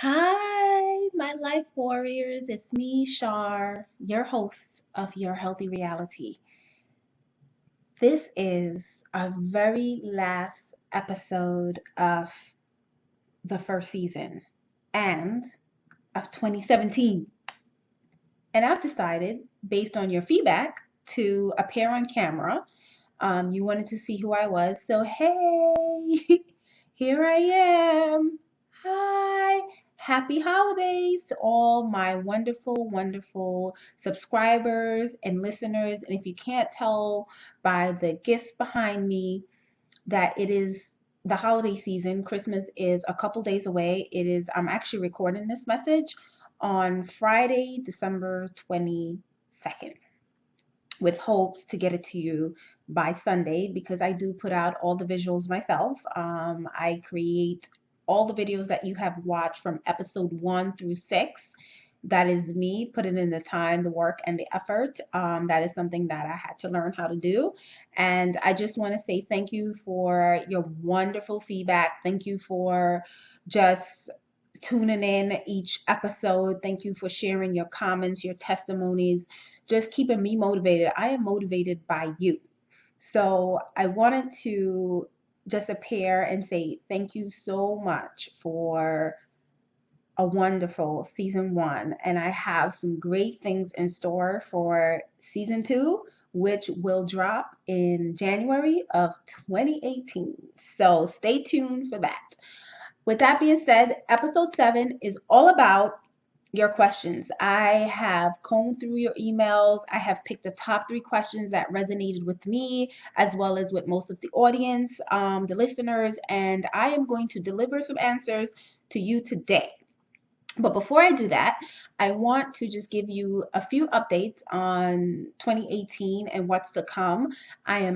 Hi, my life warriors. It's me, Char, your host of Your Healthy Reality. This is our very last episode of the first season and of 2017. And I've decided, based on your feedback, to appear on camera. You wanted to see who I was, so hey, here I am. Hi. Happy holidays to all my wonderful, wonderful subscribers and listeners. And if you can't tell by the gifts behind me that it is the holiday season, Christmas is a couple days away. I'm actually recording this message on Friday, December 22nd, with hopes to get it to you by Sunday because I do put out all the visuals myself. I create all the videos that you have watched from episode 1 through 6. That is me putting in the time, the work, and the effort. That is something that I had to learn how to do. And I just want to say thank you for your wonderful feedback. Thank you for just tuning in each episode. Thank you for sharing your comments, your testimonies, just keeping me motivated. I am motivated by you. So I wanted to just appear and say thank you so much for a wonderful season 1. And I have some great things in store for season 2, which will drop in January of 2018. So stay tuned for that. With that being said, episode 7 is all about your questions. I have combed through your emails. I have picked the top 3 questions that resonated with me, as well as with most of the audience, the listeners, and I am going to deliver some answers to you today. But before I do that, I want to just give you a few updates on 2018 and what's to come. I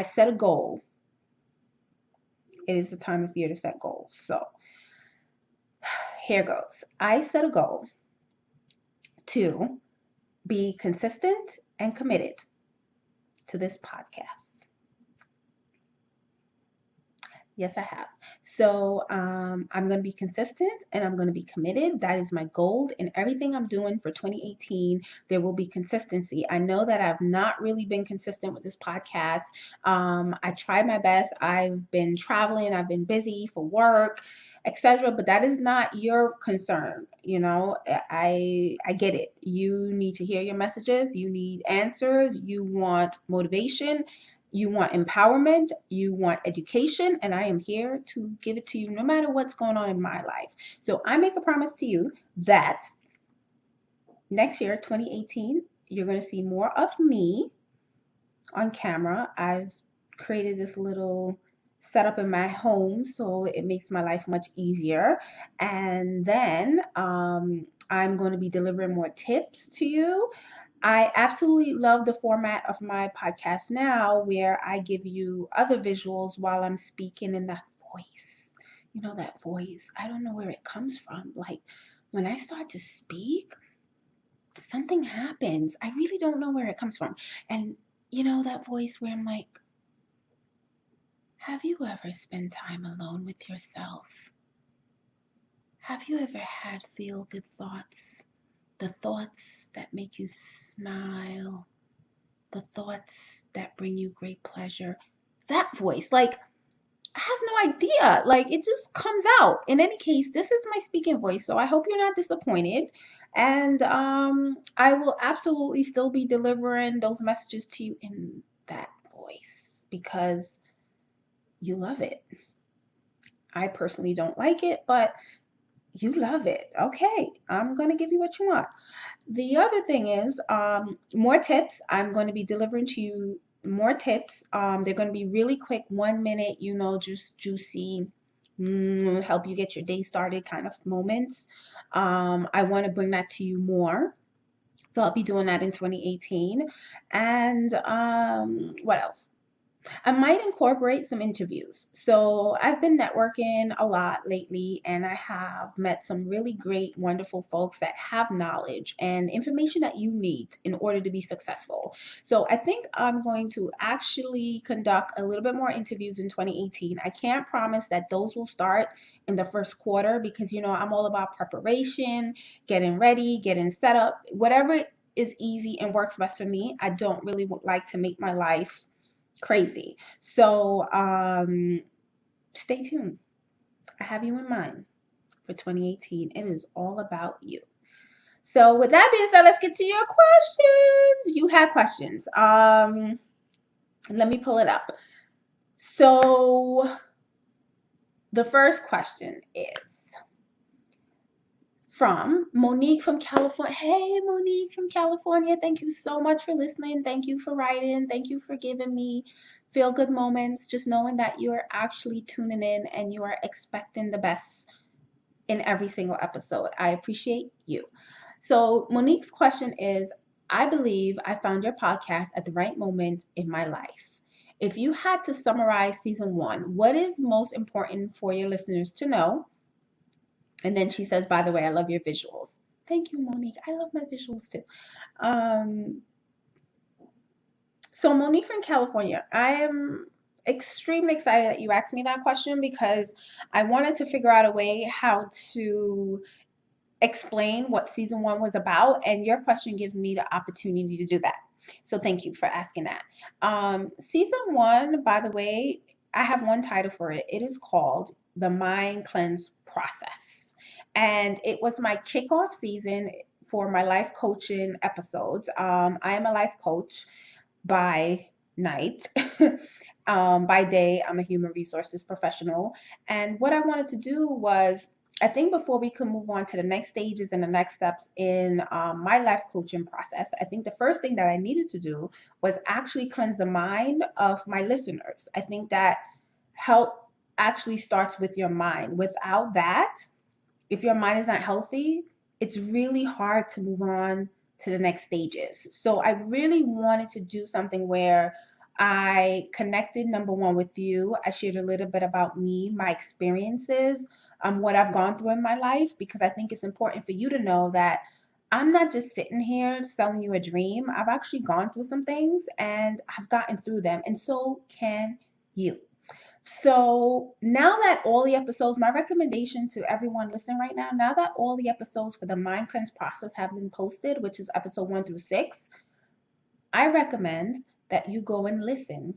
set a goal. It is the time of year to set goals. So here goes. I set a goal to be consistent and committed to this podcast. Yes, I have. So I'm going to be consistent and I'm going to be committed. That is my goal. In everything I'm doing for 2018, there will be consistency. I know that I've not really been consistent with this podcast. I tried my best. I've been traveling. I've been busy for work, etc. But that is not your concern. You know, I get it. You need to hear your messages. You need answers. You want motivation. You want empowerment, you want education, and I am here to give it to you no matter what's going on in my life. So I make a promise to you that next year, 2018, you're going to see more of me on camera. I've created this little setup in my home so it makes my life much easier. And then I'm going to be delivering more tips to you. I absolutely love the format of my podcast now where I give you other visuals while I'm speaking in that voice. You know, that voice. I don't know where it comes from. Like when I start to speak, something happens. I really don't know where it comes from. And you know, that voice where I'm like, have you ever spent time alone with yourself? Have you ever had feel good thoughts? The thoughts that make you smile, the thoughts that bring you great pleasure. That voice, like, I have no idea. Like, it just comes out. In any case, this is my speaking voice, so I hope you're not disappointed. And I will absolutely still be delivering those messages to you in that voice because you love it. I personally don't like it, but you love it. Okay, I'm going to give you what you want. The other thing is more tips. I'm going to be delivering to you more tips. They're going to be really quick, 1 minute, you know, just juicy, help you get your day started kind of moments. I want to bring that to you more. So I'll be doing that in 2018. And what else? I might incorporate some interviews. So I've been networking a lot lately, and I have met some really great, wonderful folks that have knowledge and information that you need in order to be successful. So I think I'm going to actually conduct a little bit more interviews in 2018. I can't promise that those will start in the first quarter because, I'm all about preparation, getting ready, getting set up, whatever is easy and works best for me. I don't really like to make my life crazy. So stay tuned. I have you in mind for 2018. It is all about you. So with that being said, let's get to your questions. You had questions. Let me pull it up. So the first question is from Monique from California. Hey, Monique from California. Thank you so much for listening. Thank you for writing. Thank you for giving me feel good moments. Just knowing that you are actually tuning in and you are expecting the best in every single episode. I appreciate you. So, Monique's question is, I believe I found your podcast at the right moment in my life. If you had to summarize season one, what is most important for your listeners to know? And then she says, by the way, I love your visuals. Thank you, Monique. I love my visuals too. Um, so, Monique from California, I am extremely excited that you asked me that question because I wanted to figure out a way how to explain what season one was about, and your question gives me the opportunity to do that. So, thank you for asking that. Season one, by the way, I have one title for it. It is called The Mind Cleanse Process. And it was my kickoff season for my life coaching episodes. I am a life coach by night. By day, I'm a human resources professional. And what I wanted to do was, I think before we could move on to the next stages and the next steps in my life coaching process, I think the first thing that I needed to do was actually cleanse the mind of my listeners. I think that help actually starts with your mind. Without that, if your mind is not healthy, it's really hard to move on to the next stages. So I really wanted to do something where I connected, number one, with you. I shared a little bit about me, my experiences, what I've gone through in my life, because I think it's important for you to know that I'm not just sitting here selling you a dream. I've actually gone through some things and I've gotten through them, and so can you. So now that all the episodes, my recommendation to everyone listening right now that all the episodes for the Mind Cleanse process have been posted, which is episode 1 through 6, I recommend that you go and listen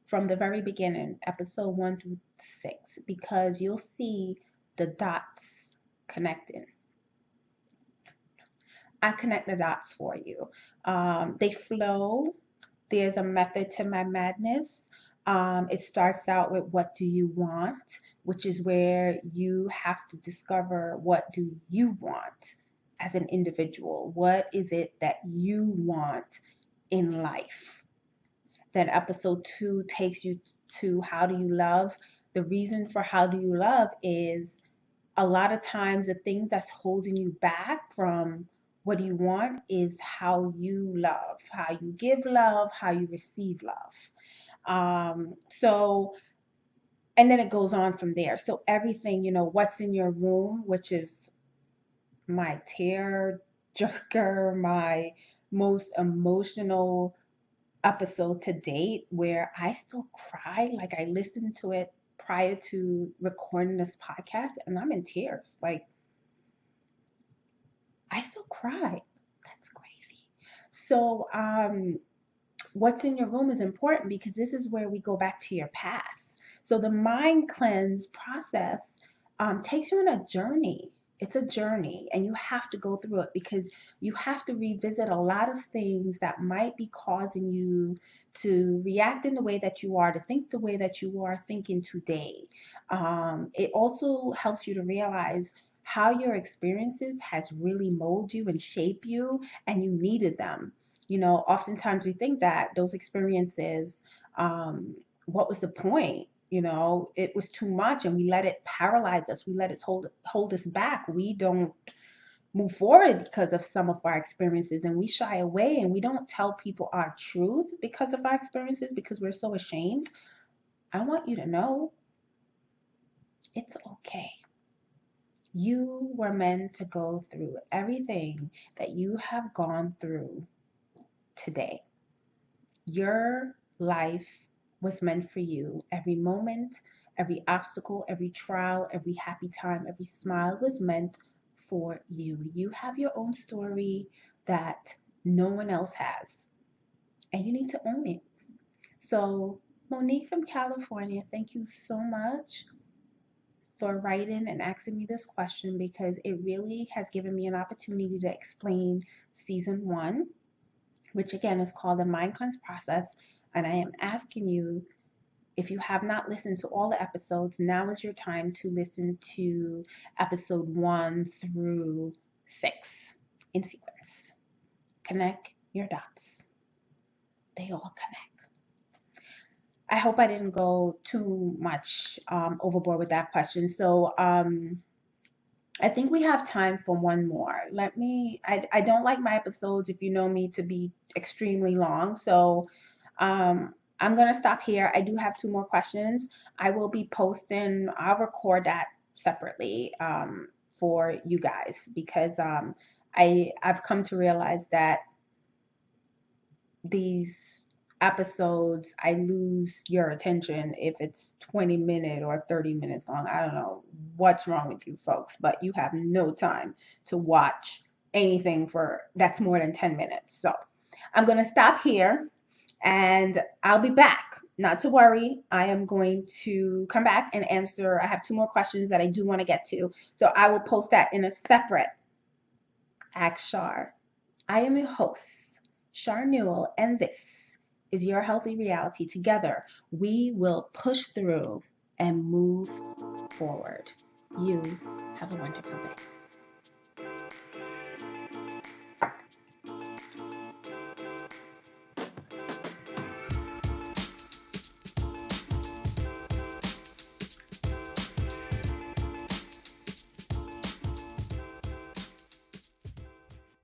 from the very beginning, episode 1 through 6, because you'll see the dots connecting. I connect the dots for you. They flow. There's a method to my madness. It starts out with what do you want, which is where you have to discover what do you want as an individual. What is it that you want in life? Then episode 2 takes you to how do you love. The reason for how do you love is a lot of times the things that's holding you back from what you want is how you love, how you give love, how you receive love. So, and then it goes on from there. So everything, what's in your room, which is my tear jerker, my most emotional episode to date, where I still cry. Like, I listened to it prior to recording this podcast and I'm in tears. Like, I still cry. That's crazy. So, what's in your room is important because this is where we go back to your past. So the mind cleanse process takes you on a journey. It's a journey, and you have to go through it because you have to revisit a lot of things that might be causing you to react in the way that you are, to think the way that you are thinking today. It also helps you to realize how your experiences has really molded you and shaped you, and you needed them. Oftentimes we think that those experiences, what was the point? It was too much and we let it paralyze us. We let it hold us back. We don't move forward because of some of our experiences, and we shy away and we don't tell people our truth because of our experiences because we're so ashamed. I want you to know it's okay. You were meant to go through everything that you have gone through today. Your life was meant for you. Every moment, every obstacle, every trial, every happy time, every smile was meant for you. You have your own story that no one else has, and you need to own it. So, Monique from California, thank you so much for writing and asking me this question because it really has given me an opportunity to explain season one, which again is called the Mind Cleanse Process. And I am asking you, if you have not listened to all the episodes, now is your time to listen to episode 1 through 6 in sequence. Connect your dots. They all connect. I hope I didn't go too much overboard with that question. So I think we have time for one more. I don't like my episodes, if you know me, to be extremely long. So I'm going to stop here. I do have 2 more questions. I will be posting, I'll record that separately for you guys because I've come to realize that these episodes, I lose your attention if it's 20 minutes or 30 minutes long. I don't know what's wrong with you folks, but you have no time to watch anything for that's more than 10 minutes. So I'm going to stop here and I'll be back. Not to worry, I am going to come back and answer. I have 2 more questions that I do want to get to. So I will post that in a separate Ask Char. I am your host, Char Newell, and this is Your Healthy Reality. Together, we will push through and move forward. You have a wonderful day.